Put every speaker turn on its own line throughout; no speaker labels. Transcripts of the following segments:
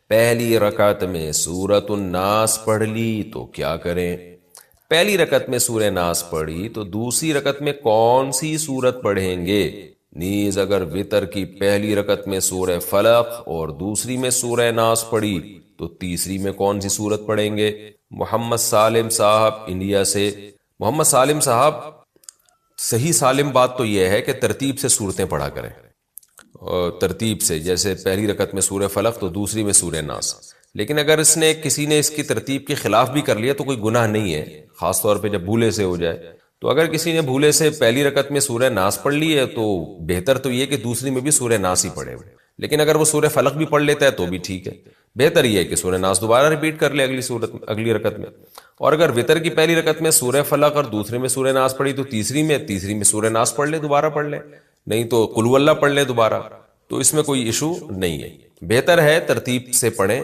پہلی رکعت میں سورۃ الناس پڑھ لی تو کیا کریں؟ پہلی رکعت میں سورہ ناس پڑھی تو دوسری رکعت میں کون سی سورت پڑھیں گے؟ نیز اگر وتر کی پہلی رکعت میں سورہ فلق اور دوسری میں سورہ ناس پڑھی تو تیسری میں کون سی سورت پڑھیں گے؟ محمد سالم صاحب انڈیا سے۔ محمد سالم صاحب، صحیح سالم بات تو یہ ہے کہ ترتیب سے صورتیں پڑھا کریں، اور ترتیب سے، جیسے پہلی رکعت میں سورہ فلق تو دوسری میں سورہ ناس۔ لیکن اگر کسی نے اس کی ترتیب کے خلاف بھی کر لیا تو کوئی گناہ نہیں ہے، خاص طور پہ جب بھولے سے ہو جائے۔ تو اگر کسی نے بھولے سے پہلی رکعت میں سورہ ناس پڑھ لی ہے تو بہتر تو یہ کہ دوسری میں بھی سورہ ناس ہی پڑھے، لیکن اگر وہ سورہ فلق بھی پڑھ لیتا ہے تو بھی ٹھیک ہے۔ بہتر یہ ہے کہ سورہ ناس دوبارہ ریپیٹ کر لے اگلی رکعت میں۔ اور اگر وتر کی پہلی رکعت میں سورہ فلق اور دوسرے میں سورہ ناس پڑھی تو تیسری میں سورہ ناس پڑھ لے، دوبارہ پڑھ لے، نہیں تو قل ہو اللہ پڑھ لے دوبارہ، تو اس میں کوئی ایشو نہیں ہے۔ بہتر ہے ترتیب سے پڑھیں،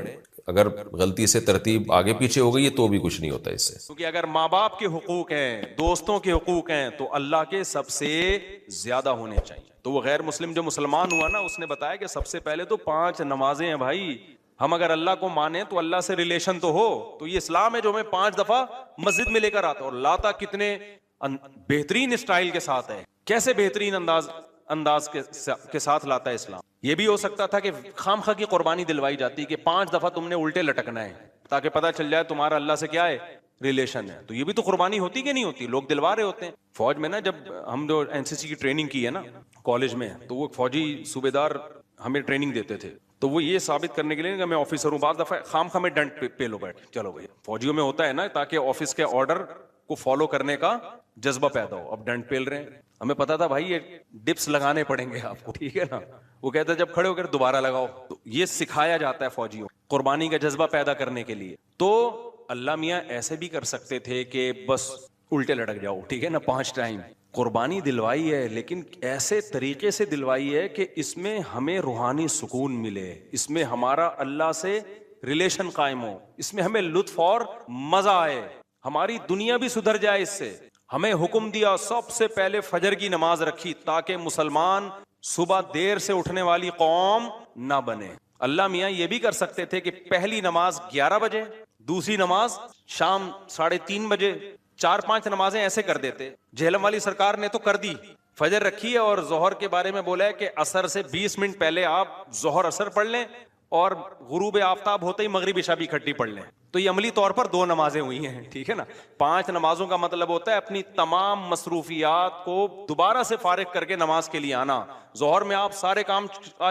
اگر غلطی سے ترتیب آگے پیچھے ہو گئی ہے تو بھی کچھ نہیں ہوتا اس سے۔
کیونکہ اگر ماں باپ کے حقوق ہیں، دوستوں کے حقوق ہیں، تو اللہ کے سب سے زیادہ ہونے چاہیے۔ تو وہ غیر مسلم جو مسلمان ہوا نا، اس نے بتایا کہ سب سے پہلے تو 5 نمازیں ہیں بھائی، ہم اگر اللہ کو مانیں تو اللہ سے ریلیشن تو ہو۔ تو یہ اسلام ہے جو ہمیں 5 دفعہ مسجد میں لے کر آتا، اور لاتا کتنے بہترین اسٹائل کے ساتھ ہے، کیسے بہترین انداز کے ساتھ لاتا ہے اسلام۔ یہ بھی ہو سکتا تھا کہ خام خواہ کی قربانی دلوائی جاتی کہ 5 دفعہ تم نے الٹے لٹکنا ہے تاکہ پتہ چل جائے تمہارا اللہ سے کیا ہے، ریلیشن ہے۔ تو یہ بھی تو قربانی ہوتی کہ نہیں ہوتی؟ لوگ دلوا رہے ہوتے ہیں۔ فوج میں نا، جب ہم جو این سی سی کی ٹریننگ کی ہے نا کالج میں، تو وہ فوجی صوبے دار ہمیں ٹریننگ دیتے تھے، تو وہ یہ ثابت کرنے کے لیے کہ میں آفیسر ہوں، بعض دفعہ خام خواہ میں ڈنڈ پہ لو بیٹھ، چلو بھائی فوجیوں میں ہوتا ہے نا، تاکہ آفس کے آرڈر کو فالو کرنے کا جذبہ پیدا ہو۔ اب ڈنڈ پیل رہے ہیں، ہمیں پتا تھا بھائی یہ ڈپس لگانے پڑیں گے آپ کو، ٹھیک ہے نا۔ وہ کہتا ہے جب کھڑے ہو کر دوبارہ لگاؤ، تو یہ سکھایا جاتا ہے فوجیوں قربانی کا جذبہ پیدا کرنے کے لیے۔ تو اللہ میاں ایسے بھی کر سکتے تھے کہ بس الٹے لٹک جاؤ، ٹھیک ہے نا، 5 ٹائم قربانی دلوائی ہے، لیکن ایسے طریقے سے دلوائی ہے کہ اس میں ہمیں روحانی سکون ملے، اس میں ہمارا اللہ سے ریلیشن قائم ہو، اس میں ہمیں لطف اور مزہ آئے، ہماری دنیا بھی سدھر جائے اس سے۔ ہمیں حکم دیا سب سے پہلے فجر کی نماز رکھی تاکہ مسلمان صبح دیر سے اٹھنے والی قوم نہ بنے۔ اللہ میاں یہ بھی کر سکتے تھے کہ پہلی نماز 11 بجے، دوسری نماز شام 3:30 بجے، 4-5 نمازیں ایسے کر دیتے۔ جہلم والی سرکار نے تو کر دی، فجر رکھی ہے اور ظہر کے بارے میں بولا ہے کہ عصر سے 20 منٹ پہلے آپ ظہر عصر پڑھ لیں، اور غروب آفتاب ہوتے ہی مغرب عشاء بھی اکٹھی پڑھ لیں۔ تو یہ عملی طور پر 2 نمازیں ہوئی ہیں، ٹھیک ہے نا۔ 5 نمازوں کا مطلب ہوتا ہے اپنی تمام مصروفیات کو دوبارہ سے فارغ کر کے نماز کے لیے آنا۔ ظہر میں آپ سارے کام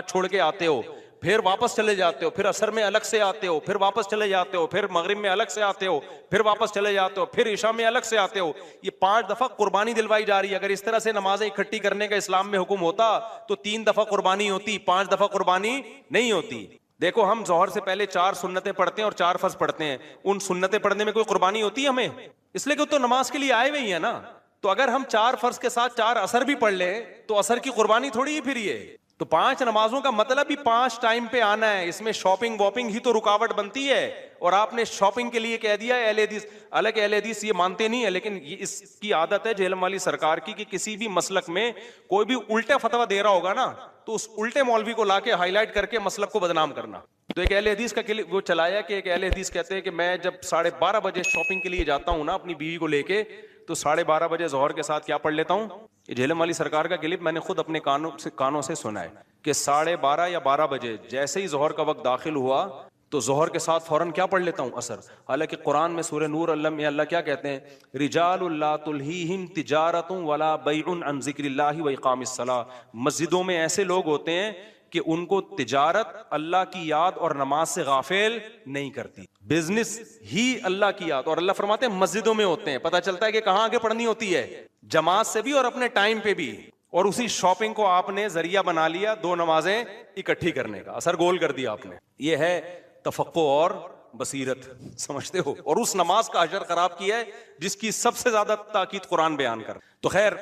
چھوڑ کے آتے ہو، پھر واپس چلے جاتے ہو، پھر عصر میں الگ سے آتے ہو، پھر واپس چلے جاتے ہو، پھر مغرب میں الگ سے آتے ہو، پھر واپس چلے جاتے ہو، پھر عشاء میں الگ سے آتے ہو۔ یہ 5 دفعہ قربانی دلوائی جا رہی ہے۔ اگر اس طرح سے نمازیں اکٹھی کرنے کا اسلام میں حکم ہوتا تو 3 دفعہ قربانی ہوتی، 5 دفعہ قربانی نہیں ہوتی۔ دیکھو ہم ظہر سے پہلے 4 سنتیں پڑھتے ہیں اور 4 فرض پڑھتے ہیں، ان سنتیں پڑھنے میں کوئی قربانی ہوتی ہے ہمیں؟ اس لیے کہ تو نماز کے لیے آئے ہوئے ہی ہیں نا۔ تو اگر ہم 4 فرض کے ساتھ 4 عصر بھی پڑھ لیں تو عصر کی قربانی تھوڑی ہی پھر یہ۔ تو 5 نمازوں کا مطلب ہی 5 ٹائم پہ آنا ہے۔ اس میں شاپنگ واپنگ ہی تو رکاوٹ بنتی ہے، اور آپ نے شاپنگ کے لیے کہہ دیا ہے اہل حدیث۔ حالانکہ اہل حدیث یہ مانتے نہیں ہے، لیکن یہ اس کی عادت ہے جہلم والی سرکار کی کہ کسی بھی مسلک میں کوئی بھی الٹا فتویٰ دے رہا ہوگا نا تو اس الٹے مولوی کو لا کے ہائی لائٹ کر کے مسلک کو بدنام کرنا۔ تو ایک اہل حدیث کا وہ چلایا کہ ایک اہل حدیث کہتے ہیں کہ میں جب 12:30 بجے شاپنگ کے لیے جاتا ہوں نا اپنی بیوی کو لے کے، تو 12:30 بجے ظہر کے ساتھ کیا پڑھ لیتا ہوں؟ یہ جہلم والی سرکار کا کلپ میں نے خود اپنے کانوں سے سنا ہے کہ 12:30 یا 12 بجے جیسے ہی ظہر کا وقت داخل ہوا تو ظہر کے ساتھ فوراً کیا پڑھ لیتا ہوں؟ عصر۔ حالانکہ قرآن میں سورہ نور اللہ کیا کہتے ہیں؟ رجال لا تلہیہم تجارت ولا بیع عن ذکر اللہ واقام الصلاۃ۔ مسجدوں میں ایسے لوگ ہوتے ہیں کہ ان کو تجارت اللہ کی یاد اور نماز سے غافل نہیں کرتی، بزنس ہی اللہ کی یاد، اور اللہ فرماتے ہیں مسجدوں میں ہوتے ہیں۔ پتہ چلتا ہے کہ کہاں آگے پڑھنی ہوتی ہے، جماعت سے بھی اور اپنے ٹائم پہ بھی۔ اور اسی شاپنگ کو آپ نے ذریعہ بنا لیا 2 نمازیں اکٹھی کرنے کا، اثر گول کر دیا آپ نے۔ یہ ہے تفقہ اور بصیرت، سمجھتے ہو؟ اور اس نماز کا اجر خراب کیا ہے جس کی سب سے زیادہ تاکید قرآن بیان کر۔ تو خیر،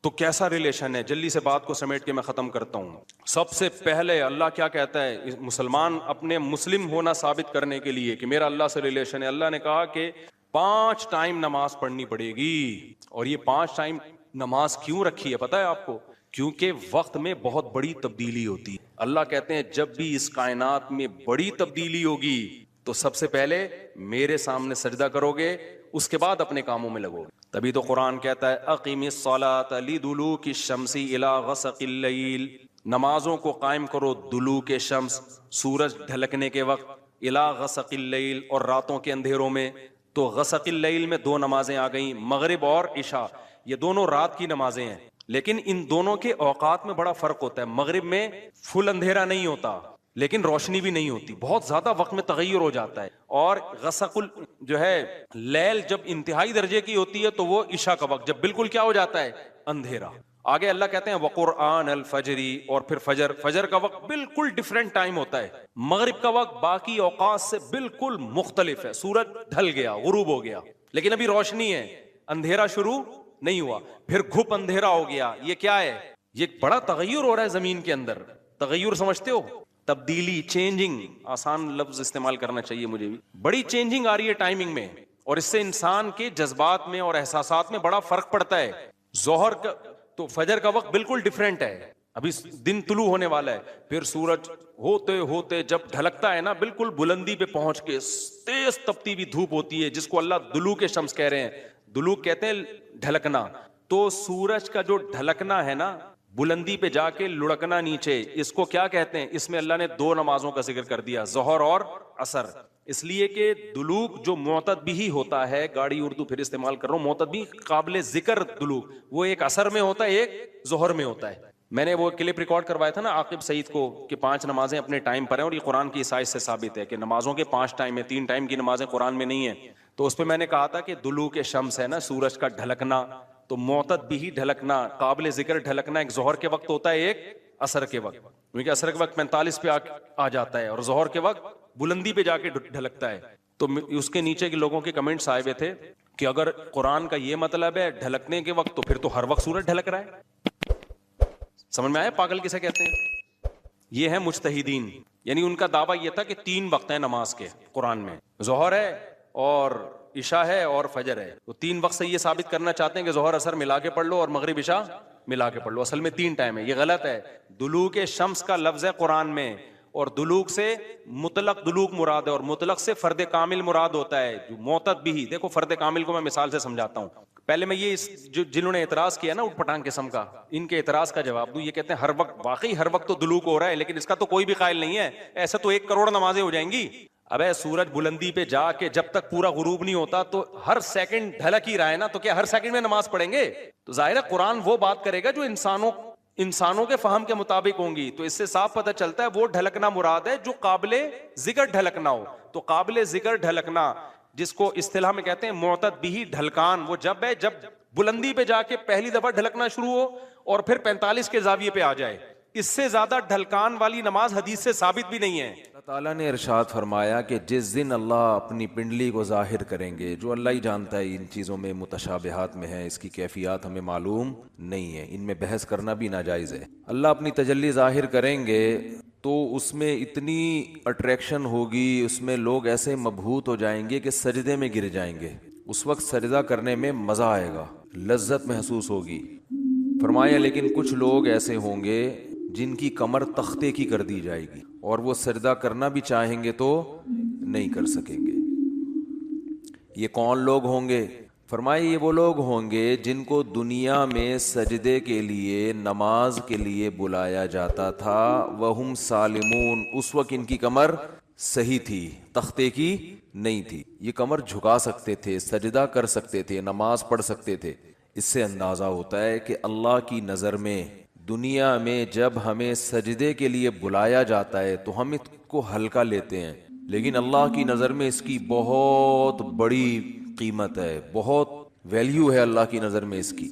تو کیسا ریلیشن ہے؟ جلدی سے بات کو سمیٹ کے میں ختم کرتا ہوں۔ سب سے پہلے اللہ کیا کہتا ہے؟ مسلمان اپنے مسلم ہونا ثابت کرنے کے لیے کہ میرا اللہ سے ریلیشن ہے، اللہ نے کہا کہ 5 ٹائم نماز پڑھنی پڑے گی۔ اور یہ 5 ٹائم نماز کیوں رکھی ہے پتہ ہے آپ کو؟ کیونکہ وقت میں بہت بڑی تبدیلی ہوتی ہے. اللہ کہتے ہیں جب بھی اس کائنات میں بڑی تبدیلی ہوگی تو سب سے پہلے میرے سامنے سجدہ کرو گے, اس کے بعد اپنے کاموں میں لگو گے. تبھی تو قرآن کہتا ہے اقیم الصلاۃ لدلوک الشمس الی غسق اللیل, نمازوں کو قائم کرو دلوک شمس, سورج ڈھلکنے کے وقت, الی غسق اللیل, اور راتوں کے اندھیروں میں. تو غسق اللیل میں 2 نمازیں آ گئیں, مغرب اور عشاء, یہ دونوں رات کی نمازیں ہیں. لیکن ان دونوں کے اوقات میں بڑا فرق ہوتا ہے. مغرب میں فل اندھیرا نہیں ہوتا لیکن روشنی بھی نہیں ہوتی, بہت زیادہ وقت میں تغیر ہو جاتا ہے. اور غسق جو ہے لیل جب انتہائی درجے کی ہوتی ہے تو وہ عشاء کا وقت, جب بالکل کیا ہو جاتا ہے, اندھیرا. آگے اللہ کہتے ہیں وقرآن الفجر, اور پھر فجر کا وقت بالکل ڈیفرنٹ ٹائم ہوتا ہے. مغرب کا وقت باقی اوقات سے بالکل مختلف ہے. سورج ڈھل گیا, غروب ہو گیا, لیکن ابھی روشنی ہے, اندھیرا شروع نہیں ہوا. پھر گھپ اندھیرا ہو گیا. یہ کیا ہے؟ یہ بڑا تغیر ہو رہا ہے زمین کے اندر. تغیر سمجھتے ہو؟ تبدیلی, چینجنگ, آسان لفظ استعمال کرنا چاہیے مجھے بھی. بڑی چینجنگ آ رہی ہے ٹائمنگ میں, اور اس سے انسان کے جذبات میں اور احساسات میں بڑا فرق پڑتا ہے. ظہر کا تو فجر کا وقت بالکل ڈیفرنٹ ہے, ابھی دن طلوع ہونے والا ہے. پھر سورج ہوتے ہوتے جب ڈھلکتا ہے نا, بالکل بلندی پہ پہنچ کے تیز تپتی ہوئی دھوپ ہوتی ہے, جس کو اللہ دلوک شمس کہہ رہے ہیں. دلوک کہتے ہیں ڈھلکنا. تو سورج کا جو ڈھلکنا ہے نا, بلندی پہ جا کے لڑکنا نیچے, اس کو کیا کہتے ہیں؟ اس میں اللہ نے 2 نمازوں کا ذکر کر دیا, ظہر اور عصر. اس لیے کہ دلوک جو معتدبی ہوتا ہے, گاڑی اردو پھر استعمال کر رہا ہوں, معتدبی قابل ذکر دلوک, وہ ایک عصر میں ہوتا ہے, ایک ظہر میں ہوتا ہے. میں نے وہ کلپ ریکارڈ کروایا تھا نا عاقب سعید کو کہ 5 نمازیں اپنے ٹائم پر ہیں, اور یہ قرآن کی عیسائی سے ثابت ہے کہ نمازوں کے 5 ٹائم ہیں, 3 ٹائم کی نمازیں قرآن میں نہیں ہیں. تو اس پہ میں نے کہا تھا کہ دلوک شمس ہے نا, سورج کا ڈھلکنا, تو معتدبی ڈھلکنا, قابل ذکر ڈھلکنا ایک ظہر کے وقت ہوتا ہے, ایک عصر کے وقت. کیونکہ عصر کے وقت 45 پہ آ جاتا ہے, اور ظہر کے وقت بلندی پہ جا کے ڈھلکتا ہے. تو اس کے نیچے کے لوگوں کے کمنٹس آئے ہوئے تھے کہ اگر قرآن کا یہ مطلب ہے ڈھلکنے کے وقت, تو پھر تو ہر وقت سورج ڈھلک رہا ہے. سمجھ میں آیا پاگل کسے کہتے ہیں؟ یہ ہے مجتہدین. یعنی ان کا دعویٰ یہ تھا کہ 3 وقت ہیں نماز کے قرآن میں, ظہر ہے اور عشاء ہے اور فجر ہے. تو 3 وقت سے یہ ثابت کرنا چاہتے ہیں کہ ظہر عصر ملا کے پڑھ لو اور مغرب عشاء ملا کے پڑھ لو. اصل میں 3 ٹائم ہے. یہ غلط ہے. دلوک شمس کا لفظ ہے قرآن میں, اور دلوک سے مطلق دلوک مراد ہے, اور مطلق سے فرد کامل مراد ہوتا ہے. جو معتدبی, دیکھو فرد کامل کو میں مثال سے سمجھاتا ہوں. پہلے میں یہ جنہوں نے اعتراض کیا نا اٹھ پٹانگ قسم کا, ان کے اعتراض کا جواب دوں. یہ کہتے ہیں ہر وقت, واقعی ہر وقت تو دلوک ہو رہا ہے, لیکن اس کا تو کوئی بھی قائل نہیں ہے. ایسا تو 1 کروڑ نمازیں ہو جائیں گی. ابے سورج بلندی پہ جا کے جب تک پورا غروب نہیں ہوتا تو ہر سیکنڈ ڈھلک ہی رہا ہے نا, تو کیا ہر سیکنڈ میں نماز پڑھیں گے؟ تو ظاہر ہے قرآن وہ بات کرے گا جو انسانوں کے فہم کے مطابق ہوں گی. تو اس سے صاف پتہ چلتا ہے وہ ڈھلکنا مراد ہے جو قابل ذکر ڈھلکنا ہو. تو قابل ذکر ڈھلکنا, جس کو اصطلاح میں کہتے ہیں معتدبی ڈھلکان, وہ جب ہے جب بلندی پہ جا کے پہلی دفعہ ڈھلکنا شروع ہو اور پھر 45 کے زاویے پہ آ جائے. اس سے زیادہ ڈھلکان والی نماز حدیث سے ثابت بھی نہیں ہے.
اللہ تعالیٰ نے ارشاد فرمایا کہ جس دن اللہ اپنی پنڈلی کو ظاہر کریں گے, جو اللہ ہی جانتا ہے ان چیزوں میں متشابہات میں ہے, اس کی کیفیات ہمیں معلوم نہیں ہے, ان میں بحث کرنا بھی ناجائز ہے. اللہ اپنی تجلی ظاہر کریں گے تو اس میں اتنی اٹریکشن ہوگی, اس میں لوگ ایسے مبہوت ہو جائیں گے کہ سجدے میں گر جائیں گے. اس وقت سجدہ کرنے میں مزہ آئے گا, لذت محسوس ہوگی. فرمایا لیکن کچھ لوگ ایسے ہوں گے جن کی کمر تختے کی کر دی جائے گی, اور وہ سجدہ کرنا بھی چاہیں گے تو نہیں کر سکیں گے. یہ کون لوگ ہوں گے؟ فرمایا یہ وہ لوگ ہوں گے جن کو دنیا میں سجدے کے لیے, نماز کے لیے بلایا جاتا تھا. وہم سالمون, اس وقت ان کی کمر صحیح تھی, تختے کی نہیں تھی. یہ کمر جھکا سکتے تھے, سجدہ کر سکتے تھے, نماز پڑھ سکتے تھے. اس سے اندازہ ہوتا ہے کہ اللہ کی نظر میں دنیا میں جب ہمیں سجدے کے لیے بلایا جاتا ہے تو ہم اس کو ہلکا لیتے ہیں, لیکن اللہ کی نظر میں اس کی بہت بڑی قیمت ہے, بہت ویلیو ہے اللہ کی نظر میں اس کی.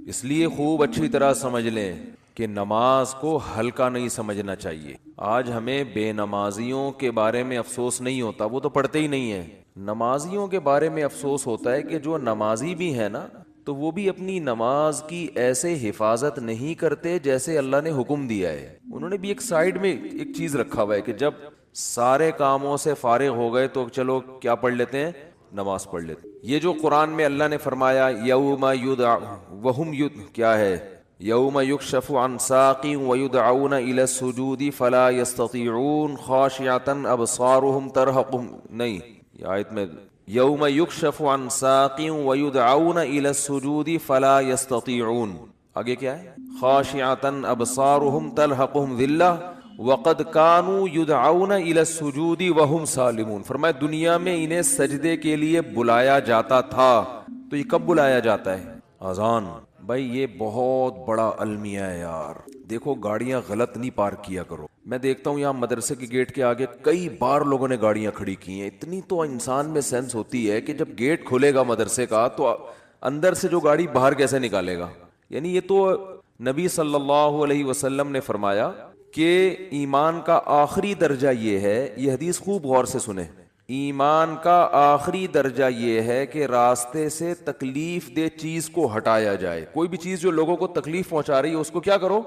اس لیے خوب اچھی طرح سمجھ لیں کہ نماز کو ہلکا نہیں سمجھنا چاہیے. آج ہمیں بے نمازیوں کے بارے میں افسوس نہیں ہوتا, وہ تو پڑھتے ہی نہیں ہیں. نمازیوں کے بارے میں افسوس ہوتا ہے کہ جو نمازی بھی ہے نا, تو وہ بھی اپنی نماز کی ایسے حفاظت نہیں کرتے جیسے اللہ نے حکم دیا ہے. انہوں نے بھی ایک سائیڈ میں ایک چیز رکھا ہوا ہے کہ جب سارے کاموں سے فارغ ہو گئے تو چلو کیا پڑھ لیتے ہیں, نماز پڑھ لیتے. یہ جو قرآن میں اللہ نے فرمایا یوم یدعون, وہم کیا ہے, یوم یکشف عن ساق ویدعون الی السجود فلا یستطیعون خاشعة ابصارهم ترہقهم، نہیں یہ آیت میں یوم یکشف عن ساق ویدعون الی السجود فلا یستطیعون، آگے کیا ہے؟ خاشعة ابصارهم ترہقهم ذلہ وقد كانوا يدعون الى السجود وهم سالمون، فرمایا دنیا میں انہیں سجدے کے لیے بلایا جاتا تھا، تو یہ کب بلایا جاتا ہے؟ اذان۔ بھائی یہ بہت بڑا المیہ ہے یار، دیکھو گاڑیاں غلط نہیں پارک کیا کرو، میں دیکھتا ہوں یہاں مدرسے کے گیٹ کے آگے کئی بار لوگوں نے گاڑیاں کھڑی کی ہیں، اتنی تو انسان میں سینس ہوتی ہے کہ جب گیٹ کھلے گا مدرسے کا تو اندر سے جو گاڑی باہر کیسے نکالے گا؟ یعنی یہ تو نبی صلی اللہ علیہ وسلم نے فرمایا کہ ایمان کا آخری درجہ یہ ہے، یہ حدیث خوب غور سے سنیں، ایمان کا آخری درجہ یہ ہے کہ راستے سے تکلیف دہ چیز کو ہٹایا جائے، کوئی بھی چیز جو لوگوں کو تکلیف پہنچا رہی ہے اس کو کیا کرو؟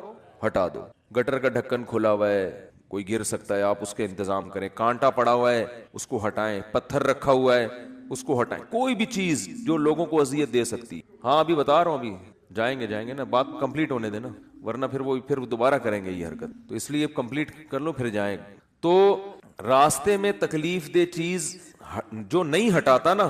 ہٹا دو۔ گٹر کا ڈھکن کھلا ہوا ہے، کوئی گر سکتا ہے، آپ اس کے انتظام کریں، کانٹا پڑا ہوا ہے اس کو ہٹائیں، پتھر رکھا ہوا ہے اس کو ہٹائیں، کوئی بھی چیز جو لوگوں کو اذیت دے سکتی۔ ہاں ابھی بتا رہا ہوں، ابھی جائیں گے نا، بات کمپلیٹ ہونے دینا، ورنہ پھر دوبارہ کریں گے یہ حرکت، تو اس لیے کمپلیٹ کر لو پھر جائیں۔ تو راستے میں تکلیف دہ چیز جو نہیں ہٹاتا نا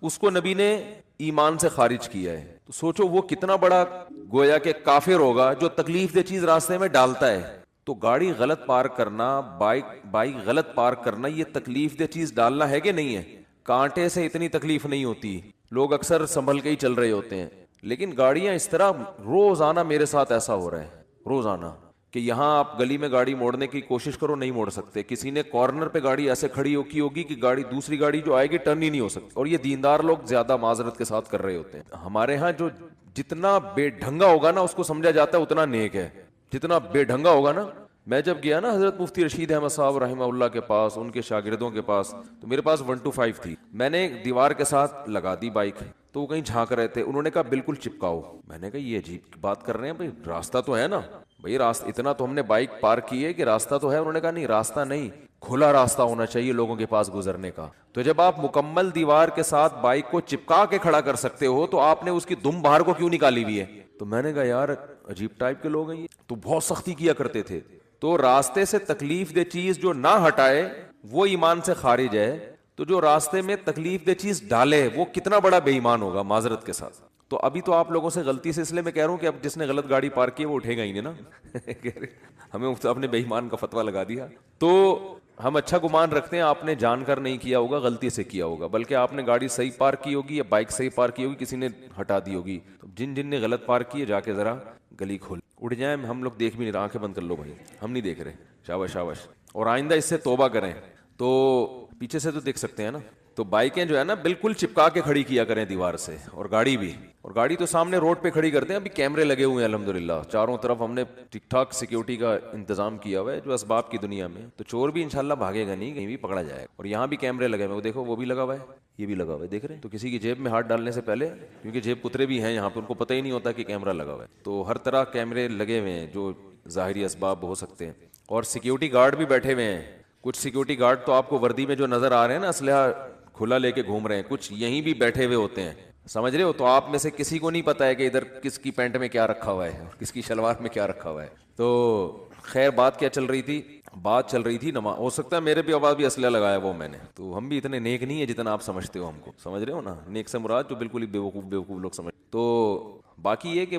اس کو نبی نے ایمان سے خارج کیا ہے، تو سوچو وہ کتنا بڑا گویا کہ کافر ہوگا جو تکلیف دہ چیز راستے میں ڈالتا ہے۔ تو گاڑی غلط پارک کرنا، بائک غلط پارک کرنا، یہ تکلیف دہ چیز ڈالنا ہے کہ نہیں ہے؟ کانٹے سے اتنی تکلیف نہیں ہوتی، لوگ اکثر سنبھل کے ہی چل رہے ہوتے ہیں، لیکن گاڑیاں اس طرح روزانہ میرے ساتھ ایسا ہو رہا ہے روزانہ کہ یہاں آپ گلی میں گاڑی موڑنے کی کوشش کرو نہیں موڑ سکتے، کسی نے کارنر پہ گاڑی ایسے کھڑی کی ہوگی کہ گاڑی دوسری گاڑی جو آئے گی ٹرن ہی نہیں ہو سکتی، اور یہ دیندار لوگ زیادہ معذرت کے ساتھ کر رہے ہوتے ہیں۔ ہمارے ہاں جو جتنا بے ڈھنگا ہوگا نا اس کو سمجھا جاتا ہے اتنا نیک ہے، جتنا بے ڈھنگا ہوگا نا۔ میں جب گیا نا حضرت مفتی رشید احمد صاحب رحمہ اللہ کے پاس، ان کے شاگردوں کے پاس، تو میرے پاس 125 تھی، میں نے دیوار کے ساتھ لگا دی بائک، تو وہ کہیں جھانک رہے تھے، انہوں نے کہا بالکل چپکاؤ۔ میں نے کہا یہ عجیب بات کر رہے ہیں بھائی، راستہ تو ہے نا بھائی، راستہ اتنا تو ہم نے بائک پارک کی ہے کہ راستہ تو ہے۔ انہوں نے کہا نہیں راستہ نہیں، کھلا راستہ ہونا چاہیے لوگوں کے پاس گزرنے کا۔ تو جب آپ مکمل دیوار کے ساتھ بائک کو چپکا کے کھڑا کر سکتے ہو تو آپ نے اس کی دم باہر کو کیوں نکالی ہوئی ہے؟ تو میں نے کہا یار عجیب ٹائپ کے لوگ ہیں یہ، تو بہت سختی کیا کرتے تھے۔ تو راستے سے تکلیف دہ چیز جو نہ ہٹائے وہ ایمان سے خارج ہے، تو جو راستے میں تکلیف دہ چیز ڈالے وہ کتنا بڑا بے ایمان ہوگا معذرت کے ساتھ۔ تو ابھی تو آپ لوگوں سے غلطی سے اس لیے میں کہہ رہا ہوں کہ اب جس نے غلط گاڑی پارک کی وہ اٹھے گا ہی نہیں نا ہمیں آپ نے بے ایمان کا فتویٰ لگا دیا۔ تو ہم اچھا گمان رکھتے ہیں آپ نے جان کر نہیں کیا ہوگا، غلطی سے کیا ہوگا، بلکہ آپ نے گاڑی صحیح پارک کی ہوگی یا بائک صحیح پارک کی ہوگی، کسی نے ہٹا دی ہوگی۔ تو جن نے غلط پارک کی ہے جا کے ذرا گلی کھول اٹھ جائیں، ہم لوگ دیکھ بھی نہیں رہے، آنکھیں بند کر لو بھائی، ہم نہیں دیکھ رہے، شاباش شاباش، اور آئندہ اس سے توبہ کریں۔ تو پیچھے سے تو دیکھ سکتے ہیں نا، تو بائکیں جو ہے نا بالکل چپکا کے کھڑی کیا کریں دیوار سے، اور گاڑی بھی، اور گاڑی تو سامنے روڈ پہ کھڑی کرتے ہیں، ابھی کیمرے لگے ہوئے ہیں الحمدللہ چاروں طرف، ہم نے ٹھیک ٹھاک سیکیورٹی کا انتظام کیا ہوا ہے جو اسباب کی دنیا میں، تو چور بھی انشاءاللہ بھاگے گا نہیں، کہیں بھی پکڑا جائے گا۔ اور یہاں بھی کیمرے لگے ہوئے، وہ دیکھو وہ بھی لگا ہوا ہے، یہ بھی لگا ہوا ہے، دیکھ رہے ہیں؟ تو کسی کی جیب میں ہاتھ ڈالنے سے پہلے، کیونکہ جیب کترے بھی ہیں یہاں پہ، ان کو پتہ ہی نہیں ہوتا کہ کیمرہ لگا ہوا ہے، تو ہر طرح کیمرے لگے ہوئے ہیں جو ظاہری اسباب ہو سکتے ہیں، اور سیکیورٹی گارڈ بھی بیٹھے ہوئے ہیں۔ کچھ سیکیورٹی گارڈ تو آپ کو وردی میں جو نظر آ رہے ہیں نا اسلحہ کھلا لے کے گھوم رہے ہیں، کچھ یہیں بھی بیٹھے ہوئے ہوتے ہیں، سمجھ رہے ہو؟ تو آپ میں سے کسی کو نہیں پتا ہے کہ ادھر کس کی پینٹ میں کیا رکھا ہوا ہے، کس کی شلوار میں کیا رکھا ہوا ہے۔ تو خیر بات کیا چل رہی تھی؟ بات چل رہی تھی نماز، ہو سکتا ہے میرے بھی آواز بھی اسلحہ لگایا وہ میں نے، تو ہم بھی اتنے نیک نہیں ہے جتنا آپ سمجھتے ہو ہم کو، سمجھ رہے ہو نا؟ نیک سے مراد جو بالکل ہی بیوقوف لوگ سمجھ۔ تو باقی یہ کہ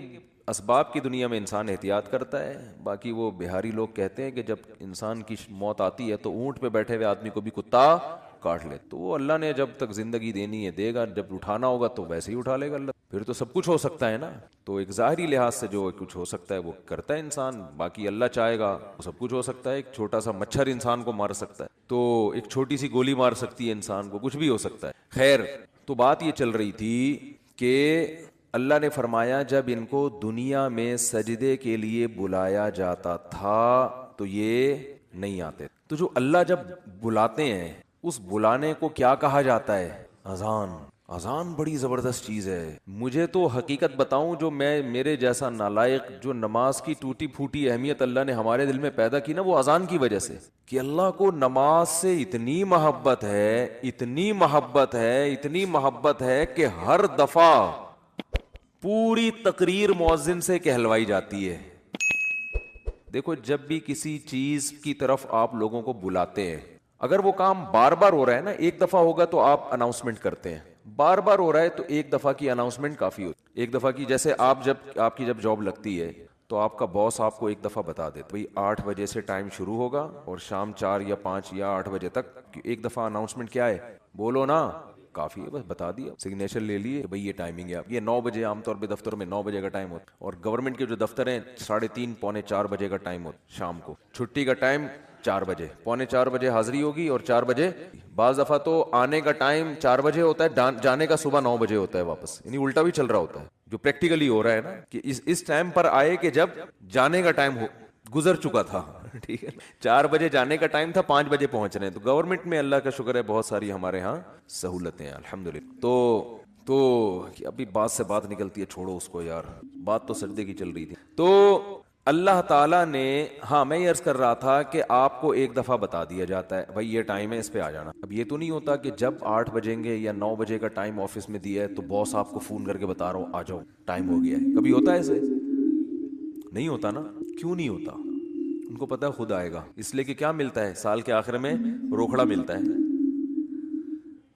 اسباب کی دنیا میں انسان احتیاط کرتا ہے، باقی وہ بہاری لوگ کہتے ہیں کہ جب انسان کی موت آتی ہے تو اونٹ پہ بیٹھے ہوئے آدمی کو بھی کتا کاٹ لے، تو وہ اللہ نے جب تک زندگی دینی ہے دے گا، جب اٹھانا ہوگا تو ویسے ہی اٹھا لے گا اللہ، پھر تو سب کچھ ہو سکتا ہے نا۔ تو ایک ظاہری لحاظ سے جو کچھ ہو سکتا ہے وہ کرتا ہے انسان، باقی اللہ چاہے گا وہ سب کچھ ہو سکتا ہے۔ ایک چھوٹا سا مچھر انسان کو مار سکتا ہے، تو ایک چھوٹی سی گولی مار سکتی ہے انسان کو، کچھ بھی ہو سکتا ہے۔ خیر تو بات یہ چل رہی تھی کہ اللہ نے فرمایا جب ان کو دنیا میں سجدے کے لیے بلایا جاتا تھا تو یہ نہیں آتے، تو جو اللہ جب بلاتے ہیں اس بلانے کو کیا کہا جاتا ہے؟ اذان۔ اذان بڑی زبردست چیز ہے۔ مجھے تو حقیقت بتاؤں، جو میرے جیسا نالائق جو نماز کی ٹوٹی پھوٹی اہمیت اللہ نے ہمارے دل میں پیدا کی نا، وہ اذان کی وجہ سے، کہ اللہ کو نماز سے اتنی محبت ہے، اتنی محبت ہے، اتنی محبت ہے کہ ہر دفعہ
پوری تقریر مؤذن سے کہلوائی جاتی ہے. دیکھو جب بھی کسی چیز کی طرف آپ لوگوں کو بلاتے ہیں, اگر وہ کام بار بار ہو رہا ہے نا, ایک دفعہ ہوگا تو آپ اناؤنسمنٹ کرتے ہیں, بار بار ہو رہا ہے تو ایک دفعہ کی اناؤنسمنٹ کافی ہوتی ہے. ایک دفعہ کی, جیسے آپ کی جب جاب لگتی ہے تو آپ کا باس آپ کو ایک دفعہ بتا دیتا بھئی 8 بجے سے ٹائم شروع ہوگا اور شام 4 یا 5 یا 8 بجے تک. ایک دفعہ اناؤنسمنٹ کیا ہے, بولو نا, کافی ہے, بس بتا دیا, سگنیچر لے لیے بھئی یہ ٹائمنگ ہے. آپ یہ 9 بجے عام طور پہ دفتروں میں 9 بجے کا ٹائم ہوتا ہے, اور گورنمنٹ کے جو دفتر ہیں 3:30 پونے 4 بجے کا ٹائم ہوتا ہے شام کو. چھٹی کا ٹائم 4 بجے, پونے 4 بجے حاضری ہوگی اور 4 بجے. بعض دفعہ تو آنے کا ٹائم 4 بجے ہوتا ہے, جانے کا صبح 9 بجے ہوتا ہے واپس, یعنی الٹا بھی چل رہا ہوتا ہے, جو پریکٹیکلی ہو رہا ہے نا کہ اس ٹائم پر آئے کہ جب جانے کا ٹائم گزر چکا تھا. ٹھیک ہے, 4 بجے جانے کا ٹائم تھا, 5 بجے پہنچ رہے ہیں. تو گورنمنٹ میں اللہ کا شکر ہے بہت ساری ہمارے ہاں سہولتیں ہیں الحمدللہ. تو ابھی بات سے بات نکلتی ہے, چھوڑو اس کو یار, بات تو سجدے کی چل رہی تھی. تو اللہ تعالیٰ نے, ہاں میں یہ عرض کر رہا تھا کہ آپ کو ایک دفعہ بتا دیا جاتا ہے بھائی یہ ٹائم ہے, اس پہ آ جانا. اب یہ تو نہیں ہوتا کہ جب 8 بجیں گے یا 9 بجے کا ٹائم آفس میں دیا ہے تو باس آپ کو فون کر کے بتا رہا ہوں آ جاؤ ٹائم ہو گیا ہے. کبھی ہوتا ہے ایسے؟ نہیں ہوتا نا. کیوں نہیں ہوتا؟ ان کو پتا ہے خود آئے گا, اس لیے کہ کیا ملتا ہے سال کے آخر میں, روکھڑا ملتا ہے.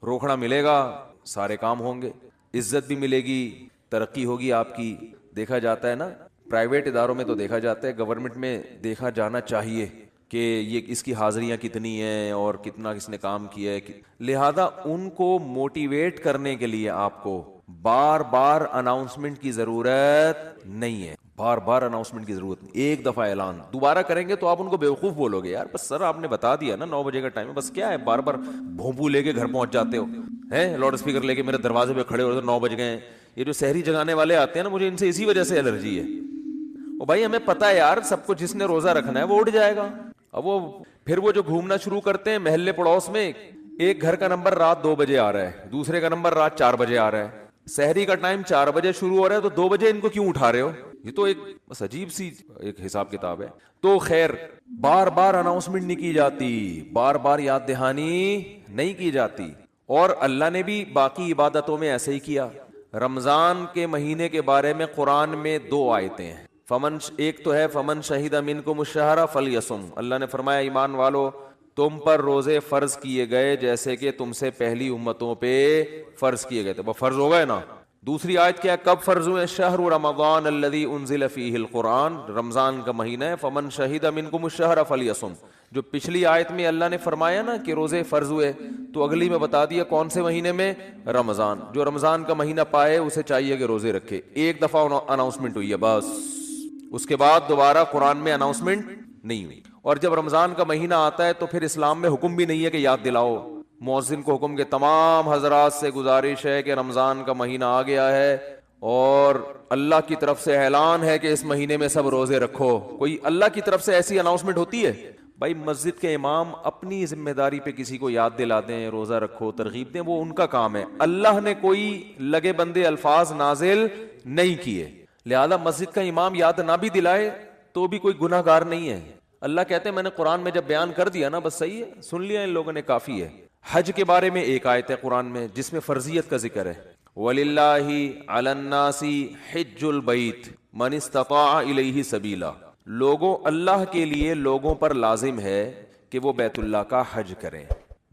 روکھڑا ملے گا, سارے کام ہوں گے, عزت بھی ملے گی, ترقی ہوگی آپ کی. دیکھا جاتا ہے نا, پرائیویٹ اداروں میں تو دیکھا جاتا ہے, گورنمنٹ میں دیکھا جانا چاہیے کہ یہ اس کی حاضریاں کتنی ہیں اور کتنا کس نے کام کیا ہے. لہذا ان کو موٹیویٹ کرنے کے لیے آپ کو بار بار اناؤنسمنٹ کی ضرورت نہیں ہے. بار بار اناؤنسمنٹ کی ضرورت نہیں. ایک دفعہ اعلان دوبارہ کریں گے تو آپ ان کو بیوقوف بولو گے, یار بس سر آپ نے بتا دیا نا 9 بجے کا ٹائم ہے, بس کیا ہے بار بار بھونپو لے کے گھر پہنچ جاتے ہو ہیں, لاؤڈ اسپیکر لے کے میرے دروازے پہ کھڑے ہو تو 9 بج گئے ہیں. یہ جو سحری جگانے والے آتے ہیں نا, مجھے ان سے اسی وجہ سے الرجی ہے. او بھائی ہمیں پتا ہے یار, سب کو جس نے روزہ رکھنا ہے وہ اٹھ جائے گا. اب وہ پھر وہ جو گھومنا شروع کرتے ہیں محلے پڑوس میں, ایک گھر کا نمبر رات 2 بجے آ رہا ہے, دوسرے کا نمبر رات 4 بجے آ رہا ہے. سحری کا ٹائم 4 بجے شروع ہو رہا ہے تو 2 بجے ان کو کیوں اٹھا رہے ہو؟ یہ تو ایک بس عجیب سی ایک حساب کتاب ہے. تو خیر, بار بار اناؤنسمنٹ نہیں کی جاتی, بار بار یاد دہانی نہیں کی جاتی. اور اللہ نے بھی باقی عبادتوں میں ایسے ہی کیا. رمضان کے مہینے کے بارے میں قرآن میں 2 آیتیں ہیں. ایک تو ہے فمن شہید منکم الشہر فلیصم. اللہ نے فرمایا ایمان والو تم پر روزے فرض کیے گئے جیسے کہ تم سے پہلی امتوں پہ فرض کیے گئے تھے. وہ فرض ہو گئے نا. دوسری آیت کیا, کب فرض ہوئے, شہر رمضان الذی انزل فیہ القرآن, رمضان کا مہینہ ہے. فمن شہید منکم الشہر فلیصم. جو پچھلی آیت میں اللہ نے فرمایا نا کہ روزے فرض ہوئے, تو اگلی میں بتا دیا کون سے مہینے میں, رمضان. جو رمضان کا مہینہ پائے اسے چاہیے کہ روزے رکھے. ایک دفعہ اناؤنسمنٹ ہوئی ہے بس, اس کے بعد دوبارہ قرآن میں اناؤنسمنٹ نہیں ہوئی. اور جب رمضان کا مہینہ آتا ہے تو پھر اسلام میں حکم بھی نہیں ہے کہ یاد دلاؤ. مؤذن کو حکم کے تمام حضرات سے گزارش ہے کہ رمضان کا مہینہ آ گیا ہے اور اللہ کی طرف سے اعلان ہے کہ اس مہینے میں سب روزے رکھو. کوئی اللہ کی طرف سے ایسی اناؤنسمنٹ ہوتی ہے؟ بھائی مسجد کے امام اپنی ذمہ داری پہ کسی کو یاد دلا دیں, روزہ رکھو, ترغیب دیں, وہ ان کا کام ہے. اللہ نے کوئی لگے بندے الفاظ نازل نہیں کیے. لہذا مسجد کا امام یاد نہ بھی دلائے تو بھی کوئی گناہ گار نہیں ہے. اللہ کہتے ہیں میں نے قرآن میں جب بیان کر دیا نا, بس صحیح ہے, سن لیا ان لوگوں نے, کافی ہے. حج کے بارے میں ایک آیت ہے قرآن میں جس میں فرضیت کا ذکر ہے. وَلِلَّهِ عَلَى النَّاسِ حِجُّ الْبَيْتِ مَنِ اسْتَطَاعَ إِلَيْهِ سَبِيلًا. لوگوں, اللہ کے لیے لوگوں پر لازم ہے کہ وہ بیت اللہ کا حج کریں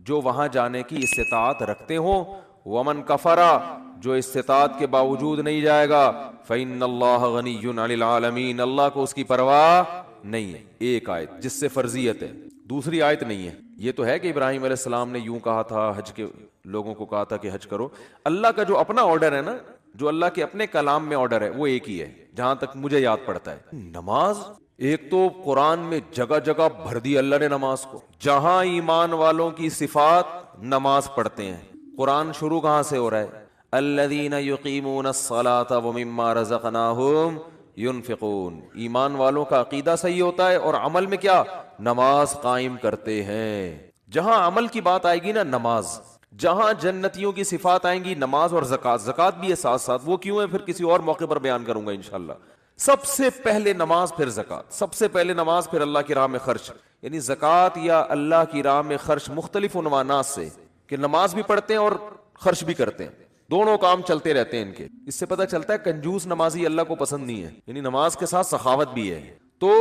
جو وہاں جانے کی استطاعت رکھتے ہوں. وَمَنْ كَفَرَ, جو استطاعت کے باوجود نہیں جائے گا, فَإِنَّ اللَّهَ غَنِيٌّ عَنِ الْعَالَمِينَ, اللہ کو اس کی پرواہ نہیں ہے. ایک آیت جس سے فرضیت ہے, دوسری آیت نہیں ہے. یہ تو ہے کہ ابراہیم علیہ السلام نے یوں کہا تھا, حج کے لوگوں کو کہا تھا کہ حج کرو. اللہ کا جو اپنا آرڈر ہے نا, جو اللہ کے اپنے کلام میں آرڈر ہے, وہ ایک ہی ہے جہاں تک مجھے یاد پڑتا ہے. نماز, ایک تو قرآن میں جگہ جگہ بھر دی اللہ نے نماز کو. جہاں ایمان والوں کی صفات نماز پڑھتے ہیں. قرآن شروع کہاں سے ہو رہا ہے, الذین یقیمون الصلاۃ ومما رزقناہم ينفقون. ایمان والوں کا عقیدہ صحیح ہوتا ہے اور عمل میں کیا, نماز قائم کرتے ہیں. جہاں عمل کی بات آئے گی نا, نماز. جہاں جنتیوں کی صفات آئیں گی, نماز اور زکات. زکات بھی ہے ساتھ ساتھ, وہ کیوں ہے پھر کسی اور موقع پر بیان کروں گا انشاءاللہ. سب سے پہلے نماز پھر زکات, سب سے پہلے نماز پھر اللہ کی راہ میں خرچ. یعنی زکات یا اللہ کی راہ میں خرچ مختلف عنوانات سے, کہ نماز بھی پڑھتے ہیں اور خرچ بھی کرتے ہیں. دونوں کام چلتے رہتے ہیں ان کے. اس سے پتہ چلتا ہے کنجوس نمازی اللہ کو پسند نہیں ہے, یعنی نماز کے ساتھ سخاوت بھی ہے. تو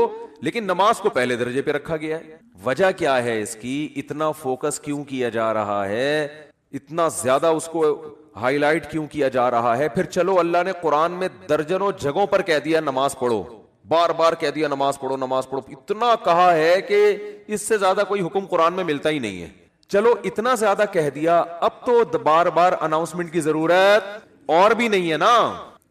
لیکن نماز کو پہلے درجے پہ رکھا گیا ہے. وجہ کیا ہے اس کی؟ اتنا فوکس کیوں کیا جا رہا ہے, اتنا زیادہ اس کو ہائی لائٹ کیوں کیا جا رہا ہے؟ پھر چلو اللہ نے قرآن میں درجنوں جگہوں پر کہہ دیا نماز پڑھو, بار بار کہہ دیا نماز پڑھو نماز پڑھو, اتنا کہا ہے کہ اس سے زیادہ کوئی حکم قرآن میں ملتا ہی نہیں ہے. چلو اتنا زیادہ کہہ دیا, اب تو بار بار اناؤنسمنٹ کی ضرورت اور بھی نہیں ہے نا,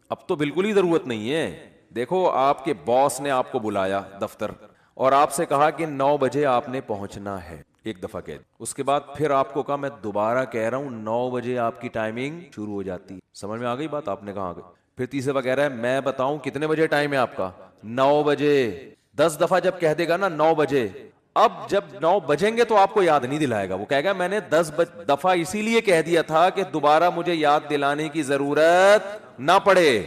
اب تو بالکل ہی ضرورت نہیں ہے. دیکھو آپ کے باس نے آپ کو بلایا دفتر اور آپ سے کہا کہ 9 بجے آپ نے پہنچنا ہے, ایک دفعہ کہہ, اس کے بعد پھر آپ کو کہا میں دوبارہ کہہ رہا ہوں 9 بجے آپ کی ٹائمنگ شروع ہو جاتی ہے. سمجھ میں آ گئی بات؟ آپ نے کہا پھر تیسرے دفعہ کہہ رہا ہے میں بتاؤں کتنے بجے ٹائم ہے آپ کا؟ 9 بجے. 10 دفعہ جب کہہ دے گا نا 9 بجے, اب جب 9 بجیں گے تو آپ کو یاد نہیں دلائے گا, وہ کہے گا میں نے 10 دفعہ اسی لیے کہہ دیا تھا کہ دوبارہ مجھے یاد دلانے کی ضرورت نہ پڑے.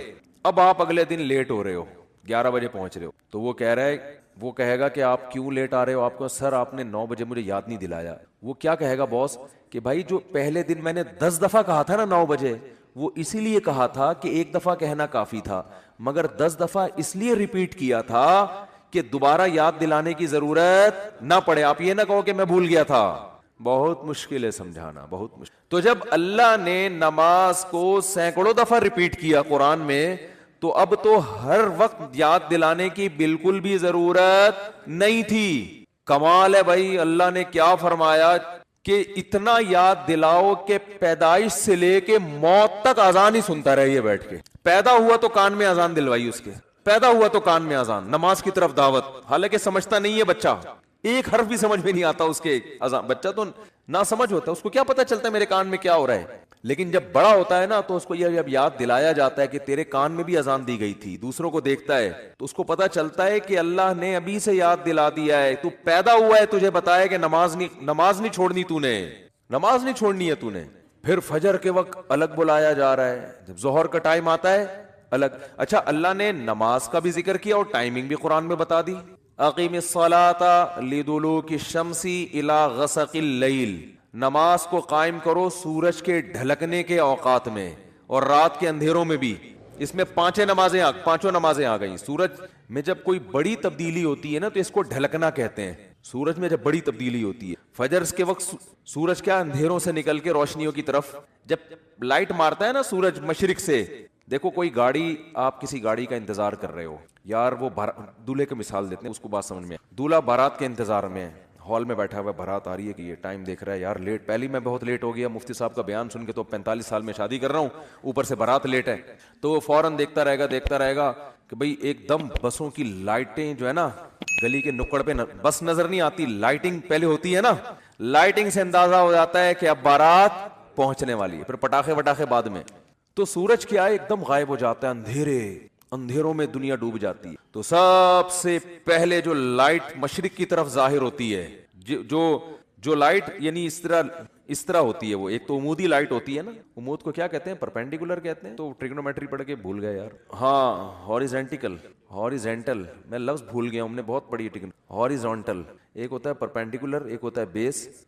اب آپ اگلے دن لیٹ ہو رہے ہو, 11 بجے پہنچ رہے ہو, تو وہ کہہ رہا ہے, وہ کہے گا کہ آپ کیوں لیٹ آ رہے ہو؟ آپ کو سر آپ نے 9 بجے مجھے یاد نہیں دلایا. وہ کیا کہے گا باس کہ بھائی جو پہلے دن میں نے 10 دفعہ کہا تھا نا 9 بجے, وہ اسی لیے کہا تھا کہ ایک دفعہ کہنا کافی تھا, مگر 10 دفعہ اس لیے ریپیٹ کیا تھا کہ دوبارہ یاد دلانے کی ضرورت نہ پڑے. آپ یہ نہ کہو کہ میں بھول گیا تھا. بہت مشکل ہے سمجھانا, بہت مشکل. تو جب اللہ نے نماز کو سینکڑوں دفعہ ریپیٹ کیا قرآن میں, تو اب تو ہر وقت یاد دلانے کی بالکل بھی ضرورت نہیں تھی. کمال ہے بھائی, اللہ نے کیا فرمایا کہ اتنا یاد دلاؤ کہ پیدائش سے لے کے موت تک اذان ہی سنتا رہیے بیٹھ کے. پیدا ہوا تو کان میں اذان دلوائی اس کے, پیدا ہوا تو کان میں اذان, نماز کی طرف دعوت, حالانکہ سمجھتا نہیں ہے بچہ, ایک حرف بھی سمجھ میں نہیں آتا اس کے اذان. بچہ تو نہ سمجھ ہوتا ہے, اس کو کیا پتا چلتا ہے میرے کان میں کیا ہو رہا ہے. لیکن جب بڑا ہوتا ہے نا تو اس کو یہ جب یاد دلایا جاتا ہے کہ تیرے کان میں بھی اذان دی گئی تھی, دوسروں کو دیکھتا ہے تو اس کو پتا چلتا ہے کہ اللہ نے ابھی سے یاد دلا دیا ہے. تو پیدا ہوا ہے تجھے بتایا کہ نماز نہیں چھوڑنی, تو نے نماز نہیں چھوڑنی ہے تو نے. پھر فجر کے وقت الگ بلایا جا رہا ہے, جب ظہر کا ٹائم آتا ہے الگ. اچھا, اللہ نے نماز کا بھی ذکر کیا اور ٹائمنگ بھی قرآن میں بتا دی. اقیم الصلاۃ لدلوک الشمس الی غسق اللیل, نماز کو قائم کرو سورج کے ڈھلکنے کے اوقات میں اور رات کے اندھیروں میں بھی. اس میں پانچوں نمازیں آ گئیں. سورج میں جب کوئی بڑی تبدیلی ہوتی ہے نا تو اس کو ڈھلکنا کہتے ہیں. سورج میں جب بڑی تبدیلی ہوتی ہے, فجر کے وقت سورج کیا اندھیروں سے نکل کے روشنیوں کی طرف جب لائٹ مارتا ہے نا سورج مشرق سے. دیکھو کوئی گاڑی, آپ کسی گاڑی کا انتظار کر رہے ہو یار, وہ دولہے کی مثال دیتے ہیں, اس کو بات سمجھ میں. دولہا بارات کے انتظار میں ہال میں بیٹھا ہوا ہے, بارات آ رہی ہے کہ یہ ٹائم دیکھ رہا ہے یار لیٹ, پہلی میں بہت لیٹ ہو گیا, مفتی صاحب کا بیان سن کے تو 45 سال میں شادی کر رہا ہوں, اوپر سے بارات لیٹ ہے. تو وہ فوراً دیکھتا رہے گا کہ بھئی ایک دم بسوں کی لائٹیں جو ہے نا گلی کے نکڑ پہ بس نظر نہیں آتی, لائٹنگ پہلے ہوتی ہے نا, لائٹنگ سے اندازہ ہو جاتا ہے کہ اب بارات پہنچنے والی ہے. پھر پٹاخے وٹاخے بعد میں. تو سورج کیا ایک دم غائب ہو جاتا ہے, اندھیروں میں دنیا ڈوب جاتی ہے. تو سب سے پہلے جو لائٹ مشرق کی طرف ظاہر ہوتی ہے, جو لائٹ یعنی اس طرح ہوتی ہے, وہ ایک تو عمودی لائٹ ہوتی ہے نا, عمود کو کیا کہتے ہیں؟ پرپینڈیکولر کہتے ہیں. تو ٹریگنومیٹری پڑھ کے بھول گئے یار. ہاں ہاریزونٹل, میں لفظ بھول گیا ہوں, ہم نے بہت پڑھی ہے. ہاریزونٹل ایک ہوتا ہے پرپینڈیکولر, ایک ہوتا ہے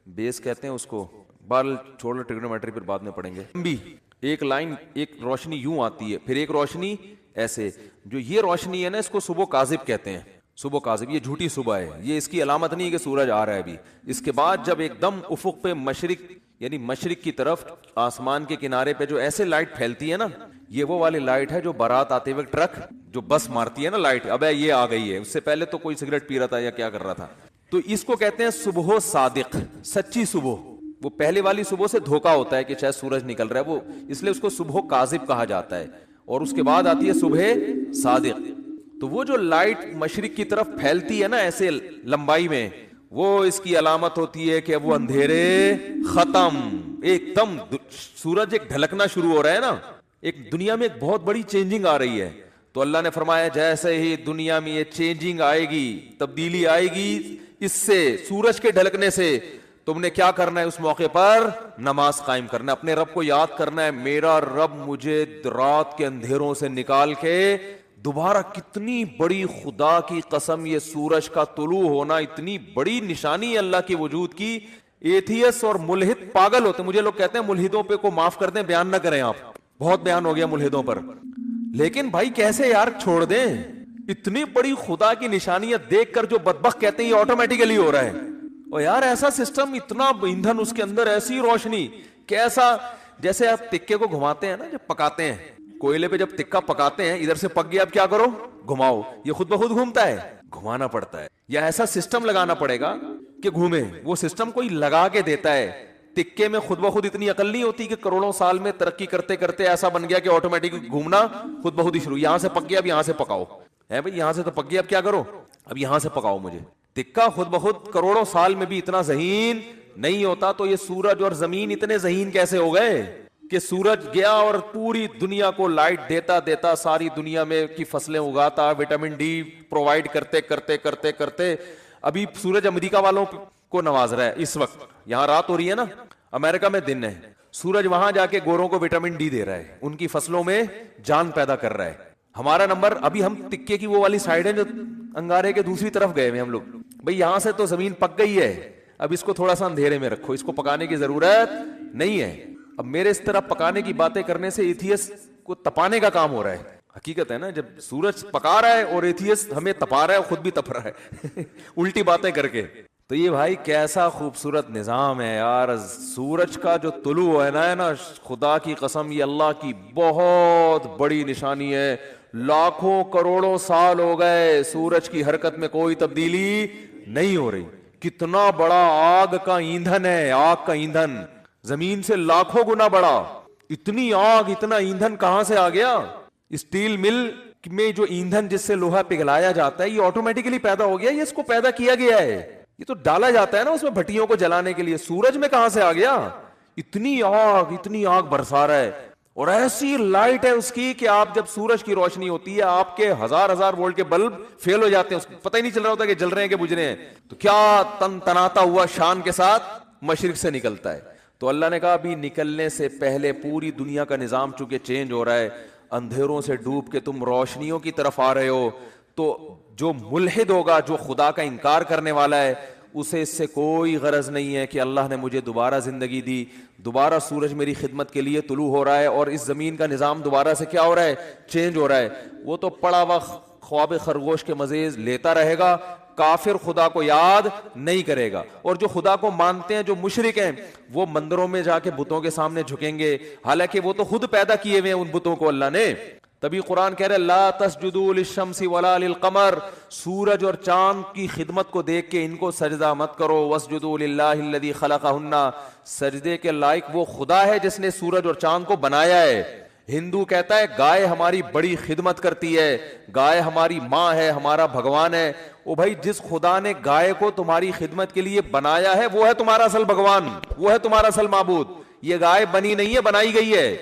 بیس کہتے ہیں اس کو. بال چھوڑ, ٹریگنومیٹری پھر بعد میں پڑھیں گے. بھی ایک لائن, ایک روشنی یوں آتی ہے, پھر ایک روشنی ایسے. جو یہ روشنی ہے نا اس کو صبح کاذب کہتے ہیں. صبح کاذب, یہ جھوٹی صبح ہے, یہ اس کی علامت نہیں کہ سورج آ رہا ہے ابھی. اس کے بعد جب ایک دم افق پہ مشرق یعنی مشرق کی طرف آسمان کے کنارے پہ جو ایسے لائٹ پھیلتی ہے نا, یہ وہ والی لائٹ ہے جو بارات آتے وقت ٹرک جو بس مارتی ہے نا لائٹ, اب یہ آ گئی ہے. اس سے پہلے تو کوئی سگریٹ پی رہا تھا یا کیا کر رہا تھا. تو اس کو کہتے ہیں صبح صادق, سچی صبح. وہ پہلے والی صبح سے دھوکا ہوتا ہے کہ شاید سورج نکل رہا ہے, وہ اس لیے اس کو صبح کاذب کہا جاتا ہے. اور اس کے بعد آتی ہے صبح صادق. تو وہ جو لائٹ مشرق کی طرف پھیلتی ہے نا ایسے لمبائی میں, وہ اس کی علامت ہوتی ہے کہ وہ اندھیرے ختم, ایک دم سورج ایک ڈھلکنا شروع ہو رہا ہے نا, ایک دنیا میں ایک بہت بڑی چینجنگ آ رہی ہے. تو اللہ نے فرمایا جیسے ہی دنیا میں یہ چینجنگ آئے گی, تبدیلی آئے گی اس سے, سورج کے ڈھلکنے سے, تم نے کیا کرنا ہے اس موقع پر؟ نماز قائم کرنا ہے, اپنے رب کو یاد کرنا ہے, میرا رب مجھے رات کے اندھیروں سے نکال کے دوبارہ. کتنی بڑی خدا کی قسم, یہ سورج کا طلوع ہونا اتنی بڑی نشانی ہے اللہ کے وجود کی. ایتھیس اور ملحد پاگل ہوتے, مجھے لوگ کہتے ہیں ملحدوں پہ کو معاف کر دیں, بیان نہ کریں آپ, بہت بیان ہو گیا ملحدوں پر، لیکن بھائی کیسے یار چھوڑ دیں؟ اتنی بڑی خدا کی نشانیاں دیکھ کر جو بدبخت کہتے ہیں یہ آٹومیٹیکلی ہو رہا ہے. اور یار ایسا سسٹم، اتنا ایندھن اس کے اندر، ایسی روشنی، کیسا جیسے آپ تکے کو گھماتے ہیں نا جب پکاتے ہیں، کوئلے پہ جب تکا پکاتے ہیں ادھر سے پک گیا اب کیا کرو، گھماؤ، یہ خود بخود گھومتا ہے؟ گھمانا پڑتا ہے. یا ایسا سسٹم لگانا پڑے گا کہ گھومے. وہ سسٹم کوئی لگا کے دیتا ہے. تکے میں خود بخود اتنی عقل نہیں ہوتی کہ کروڑوں سال میں ترقی کرتے کرتے ایسا بن گیا کہ آٹومیٹک گھومنا خود بخود ہی شروع. یہاں سے پک گیا اب یہاں سے پکاؤ ہے بھائی، یہاں سے تو پک گیا اب کیا کرو، اب یہاں سے پکاؤ مجھے. تکا خود بخود کروڑوں سال میں بھی اتنا ذہین نہیں ہوتا. تو یہ سورج اور زمین اتنے ذہین کیسے ہو گئے کہ سورج گیا اور پوری دنیا کو لائٹ دیتا دیتا ساری دنیا میں کی فصلیں اگاتا، وٹامن ڈی پرووائڈ کرتے کرتے کرتے کرتے ابھی سورج امریکہ والوں کو نواز رہا ہے. اس وقت یہاں رات ہو رہی ہے نا، امریکہ میں دن ہے. سورج وہاں جا کے گوروں کو وٹامن ڈی دے رہا ہے، ان کی فصلوں میں جان پیدا کر رہا ہے. ہمارا نمبر ابھی، ہم تکے کی وہ والی سائڈ ہے جو انگارے کے دوسری طرف گئے ہوئے ہم لوگ. بھئی یہاں سے تو زمین پک گئی ہے، اب اس کو تھوڑا سا اندھیرے میں رکھو، اس کو پکانے کی ضرورت نہیں ہے. اب میرے اس طرح پکانے کی باتیں کرنے سے ایتھیس کو تپانے کا کام ہو رہا ہے. حقیقت ہے نا، جب سورج پکا رہا ہے اور ایتھیس ہمیں تپا رہا ہے، خود بھی تپ رہا ہے الٹی باتیں کر کے. تو یہ بھائی کیسا خوبصورت نظام ہے یار. سورج کا جو طلوع ہے نا، خدا کی قسم یہ اللہ کی بہت بڑی نشانی ہے. لاکھوں کروڑوں سال ہو گئے سورج کی حرکت میں کوئی تبدیلی نہیں ہو رہی. کتنا بڑا آگ کا ایندھن ہے، آگ کا ایندھن زمین سے لاکھوں گنا بڑا. اتنی آگ، اتنا ایندھن کہاں سے آ گیا؟ اسٹیل مل میں جو ایندھن جس سے لوہا پگھلایا جاتا ہے یہ آٹومیٹکلی پیدا ہو گیا، یہ اس کو پیدا کیا گیا ہے. یہ تو ڈالا جاتا ہے نا اس میں بھٹیوں کو جلانے کے لیے. سورج میں کہاں سے آ گیا؟ اتنی آگ برسا رہا ہے. اور ایسی لائٹ ہے اس کی کہ آپ جب سورج کی روشنی ہوتی ہے آپ کے ہزار وولٹ کے بلب فیل ہو جاتے ہیں، اس کو پتہ ہی نہیں چل رہا ہوتا کہ جل رہے ہیں کہ بجھ رہے ہیں. تو کیا تناتا ہوا شان کے ساتھ مشرق سے نکلتا ہے. تو اللہ نے کہا ابھی نکلنے سے پہلے پوری دنیا کا نظام چونکہ چینج ہو رہا ہے، اندھیروں سے ڈوب کے تم روشنیوں کی طرف آ رہے ہو. تو جو ملحد ہوگا، جو خدا کا انکار کرنے والا ہے، اسے اس سے کوئی غرض نہیں ہے کہ اللہ نے مجھے دوبارہ زندگی دی، دوبارہ سورج میری خدمت کے لیے طلوع ہو رہا ہے اور اس زمین کا نظام دوبارہ سے کیا ہو رہا ہے، چینج ہو رہا ہے. وہ تو پڑا ہوا خواب خرگوش کے مزے لیتا رہے گا. کافر خدا کو یاد نہیں کرے گا. اور جو خدا کو مانتے ہیں، جو مشرک ہیں، وہ مندروں میں جا کے بتوں کے سامنے جھکیں گے، حالانکہ وہ تو خود پیدا کیے ہوئے ہیں ان بتوں کو اللہ نے. تبھی قرآن کہہ رہے لا تسجدوا للشمس ولا للقمر، سورج اور چاند کی خدمت کو دیکھ کے ان کو سجدہ مت کرو. واسجدوا للہ الذی خلقہن، سجدے کے لائق وہ خدا ہے جس نے سورج اور چاند کو بنایا ہے. ہندو کہتا ہے گائے ہماری بڑی خدمت کرتی ہے، گائے ہماری ماں ہے، ہمارا بھگوان ہے. او بھائی جس خدا نے گائے کو تمہاری خدمت کے لیے بنایا ہے وہ ہے تمہارا اصل بھگوان، وہ ہے تمہارا اصل معبود. یہ گائے بنی نہیں ہے، بنائی گئی ہے.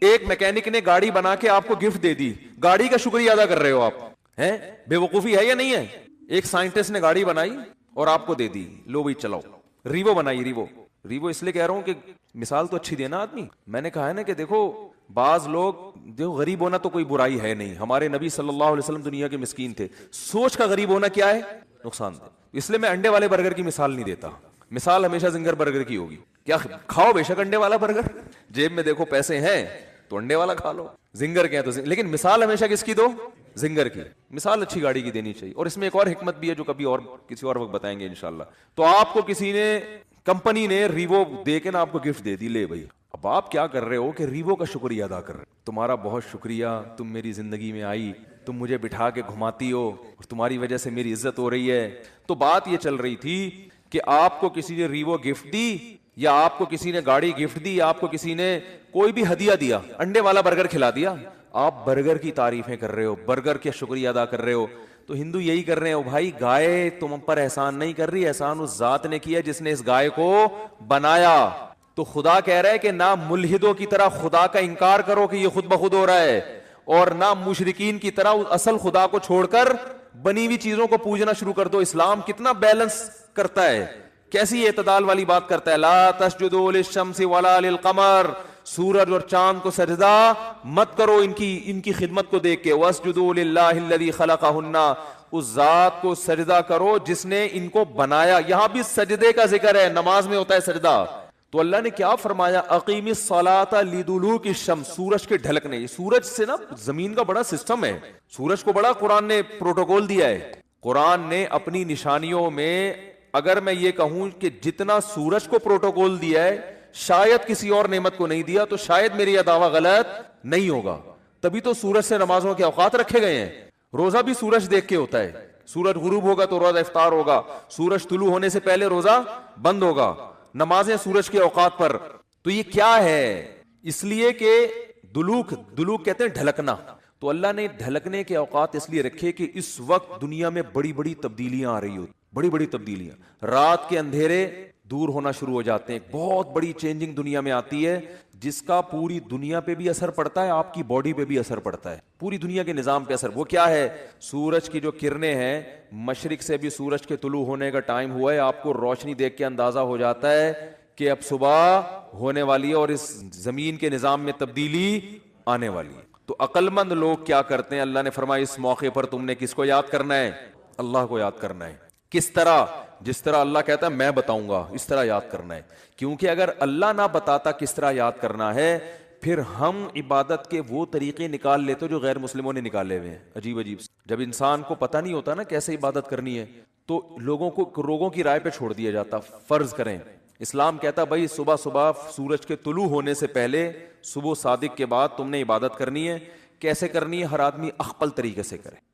ایک میکینک نے گاڑی بنا کے آپ کو گفٹ دے دی، گاڑی کا شکریہ ادا کر رہے ہو آپ ہیں؟ بے وقوفی ہے یا نہیں ہے؟ ایک سائنٹسٹ نے گاڑی بنائی اور آپ کو دے دی، لو بھائی چلاؤ. ریوو بنائی، ریوو اس لیے کہہ رہا ہوں کہ مثال تو اچھی دینا آدمی. میں نے کہا ہے نا کہ دیکھو بعض لوگ دیکھو غریب ہونا تو کوئی برائی ہے نہیں. ہمارے نبی صلی اللہ علیہ وسلم دنیا کے مسکین تھے. سوچ کا غریب ہونا کیا ہے؟ نقصان دہ. اس لیے میں انڈے والے برگر کی مثال نہیں دیتا، مثال ہمیشہ زنگر برگر کی ہوگی. کیا کھاؤ بے شک انڈے والا برگر، جیب میں دیکھو پیسے ہیں تو انڈے والا کھا لو. زنگر کے ہیں تو لیکن مثال ہمیشہ کس کی دو؟ زنگر کی. مثال اچھی گاڑی کی دینی چاہیے. اور اس میں ایک اور حکمت بھی ہے جو کبھی اور کسی اور وقت بتائیں گے انشاءاللہ. تو آپ کو کسی نے، کمپنی نے ریوو دے کے نا آپ کو گفٹ دے دی، لے بھائی. اب آپ کیا کر رہے ہو کہ ریوو کا شکریہ ادا کر رہے ہو. تمہارا بہت شکریہ، تم میری زندگی میں آئی، تم مجھے بٹھا کے گھماتی ہو اور تمہاری وجہ سے میری عزت ہو رہی ہے. تو بات یہ چل رہی تھی کہ آپ کو کسی نے ریوو گفٹ دی، یا آپ کو کسی نے گاڑی گفٹ دی، یا آپ کو کسی نے کوئی بھی ہدیہ دیا، انڈے والا برگر کھلا دیا، آپ برگر کی تعریفیں کر رہے ہو، برگر کا شکریہ ادا کر رہے ہو. تو ہندو یہی کر رہے ہو بھائی، گائے تم پر احسان نہیں کر رہی، احسان اس ذات نے کیا جس نے اس گائے کو بنایا. تو خدا کہہ رہا ہے کہ نہ ملحدوں کی طرح خدا کا انکار کرو کہ یہ خود بخود ہو رہا ہے، اور نہ مشرکین کی طرح اصل خدا کو چھوڑ کر بنی ہوئی چیزوں کو پوجنا شروع کر دو. اسلام کتنا بیلنس کرتا ہے، کیسی اعتدال والی بات کرتا ہے. لا تسجدوا للشمس ولا للقمر، سورج اور چاند کو سجدہ مت کرو ان کی خدمت کو دیکھ کے. واسجدوا للہ الذی خلقہن، اس ذات کو سجدہ کرو جس نے ان کو بنایا. یہاں بھی سجدے کا ذکر ہے، نماز میں ہوتا ہے سجدہ. تو اللہ نے کیا فرمایا؟ اقیم الصلاۃ لدلوک الشمس، سورج کے ڈھلکنے. یہ سورج سے نا زمین کا بڑا سسٹم ہے. سورج کو بڑا قرآن نے پروٹوکول دیا ہے. قرآن نے اپنی نشانیوں میں اگر میں یہ کہوں کہ جتنا سورج کو پروٹوکول دیا ہے شاید کسی اور نعمت کو نہیں دیا، تو شاید میری یہ دعویٰ غلط نہیں ہوگا. تبھی تو سورج سے نمازوں کے اوقات رکھے گئے ہیں. روزہ بھی سورج دیکھ کے ہوتا ہے. سورج غروب ہوگا تو روزہ افطار ہوگا، سورج طلوع ہونے سے پہلے روزہ بند ہوگا. نمازیں سورج کے اوقات پر. تو یہ کیا ہے؟ اس لیے کہ دلوک کہتے ہیں ڈھلکنا. تو اللہ نے ڈھلکنے کے اوقات اس لیے رکھے کہ اس وقت دنیا میں بڑی بڑی تبدیلیاں آ رہی ہوتی، بڑی بڑی تبدیلیاں. رات کے اندھیرے دور ہونا شروع ہو جاتے ہیں. بہت بڑی چینجنگ دنیا میں آتی ہے جس کا پوری دنیا پہ بھی اثر پڑتا ہے، آپ کی باڈی پہ بھی اثر پڑتا ہے، پوری دنیا کے نظام پہ اثر. وہ کیا ہے؟ سورج کی جو کرنیں ہیں، مشرق سے بھی سورج کے طلوع ہونے کا ٹائم ہوا ہے. آپ کو روشنی دیکھ کے اندازہ ہو جاتا ہے کہ اب صبح ہونے والی ہے اور اس زمین کے نظام میں تبدیلی آنے والی ہے. تو عقل مند لوگ کیا کرتے ہیں؟ اللہ نے فرمایا اس موقع پر تم نے کس کو یاد کرنا ہے؟ اللہ کو یاد کرنا ہے. کس طرح؟ جس طرح اللہ کہتا ہے میں بتاؤں گا اس طرح یاد کرنا ہے. کیونکہ اگر اللہ نہ بتاتا کس طرح یاد کرنا ہے، پھر ہم عبادت کے وہ طریقے نکال لیتے جو غیر مسلموں نے نکالے ہوئے ہیں. عجیب عجیب. جب انسان کو پتہ نہیں ہوتا نا کیسے عبادت کرنی ہے تو لوگوں کی رائے پہ چھوڑ دیا جاتا. فرض کریں اسلام کہتا بھائی صبح صبح سورج کے طلوع ہونے سے پہلے، صبح صادق کے بعد تم نے عبادت کرنی ہے. کیسے کرنی ہے؟ ہر آدمی اخپل طریقے سے کرے.